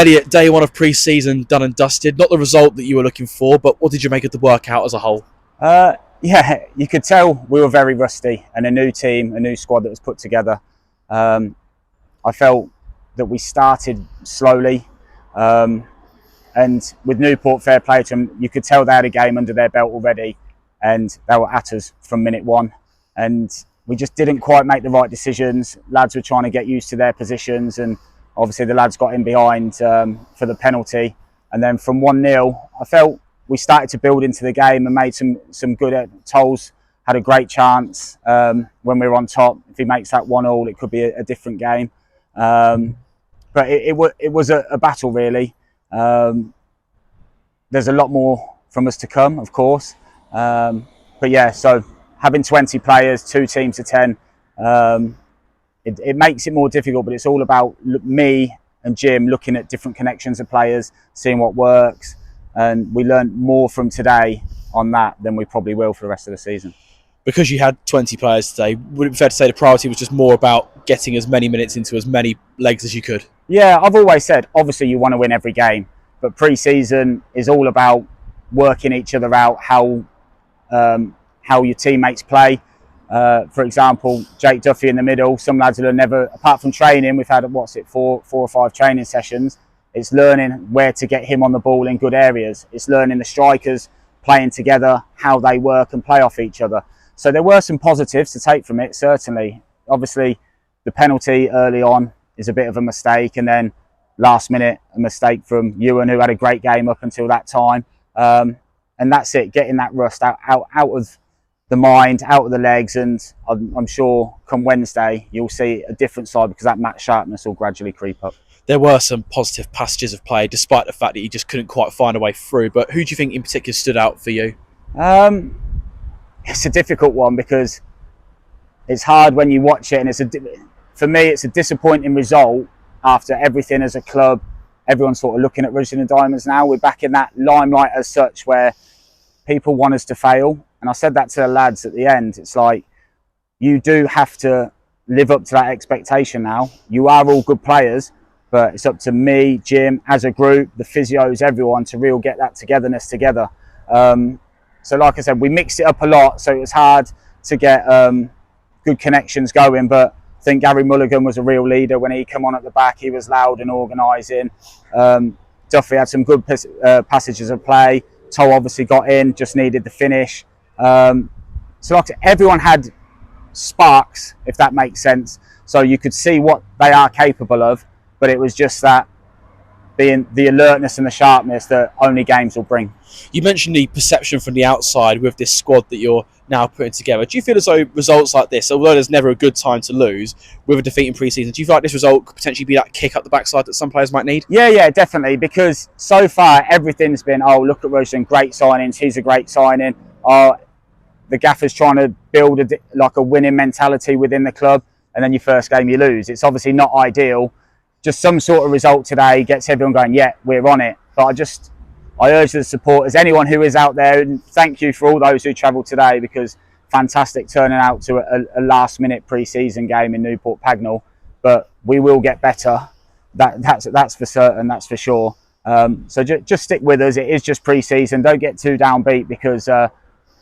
Elliot, day one of pre-season done and dusted. Not the result that you were looking for, but what did you make of the workout as a whole? Yeah, you could tell we were very rusty, and a new team, a new squad that was put together. I felt that we started slowly, and with Newport, fair play to them, you could tell they had a game under their belt already, and they were at us from minute one. And we just didn't quite make the right decisions. Lads were trying to get used to their positions, and obviously the lads got in behind for the penalty. And then from 1-0, I felt we started to build into the game and made some good. Tolls had a great chance when we were on top. If he makes that 1-1, it could be a different game. But it was a battle, really. There's a lot more from us to come, of course. But yeah, so having 20 players, 2 teams of 10, it makes it more difficult, but it's all about me and Jim looking at different connections of players, seeing what works. And we learned more from today on that than we probably will for the rest of the season. Because you had 20 players today, would it be fair to say the priority was just more about getting as many minutes into as many legs as you could? Yeah, I've always said, obviously you want to win every game, but pre-season is all about working each other out, how your teammates play. For example, Jake Duffy in the middle, some lads will have never, apart from training, we've had, 4 or 5 training sessions. It's learning where to get him on the ball in good areas. It's learning the strikers playing together, how they work and play off each other. So there were some positives to take from it, certainly. Obviously, the penalty early on is a bit of a mistake, and then last minute, a mistake from Ewan, who had a great game up until that time. And that's it, getting that rust out of the mind, out of the legs, and I'm sure come Wednesday you'll see a different side because that match sharpness will gradually creep up. There were some positive passages of play, despite the fact that you just couldn't quite find a way through. But who do you think in particular stood out for you? It's a difficult one because it's hard when you watch it, and for me it's a disappointing result after everything as a club. Everyone's sort of looking at Rugby and Diamonds now. We're back in that limelight as such where people want us to fail. And I said that to the lads at the end. It's like, you do have to live up to that expectation now. You are all good players, but it's up to me, Jim, as a group, the physios, everyone, to really get that togetherness together. So like I said, we mixed it up a lot, so it was hard to get good connections going, but I think Gary Mulligan was a real leader. When he came on at the back, he was loud and organising. Duffy had some good passages of play. Toll obviously got in, just needed the finish. So like I said, everyone had sparks, if that makes sense. So you could see what they are capable of, but it was just that being the alertness and the sharpness that only games will bring. You mentioned the perception from the outside with this squad that you're now putting together. Do you feel as though results like this, although there's never a good time to lose with a defeat in pre-season, do you feel like this result could potentially be that kick up the backside that some players might need? Yeah, definitely, because so far everything's been, oh, look at Roshan, great signings, he's a great signing. The gaffer's trying to build a winning mentality within the club, and then your first game you lose. It's obviously not ideal. Just some sort of result today gets everyone going, yeah, we're on it. But I urge the supporters, anyone who is out there, and thank you for all those who travelled today, because fantastic turning out to a last-minute pre-season game in Newport Pagnell. But we will get better. That's for certain. That's for sure. So just stick with us. It is just pre-season. Don't get too downbeat, because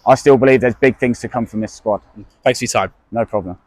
I still believe there's big things to come from this squad. Thanks for your time. No problem.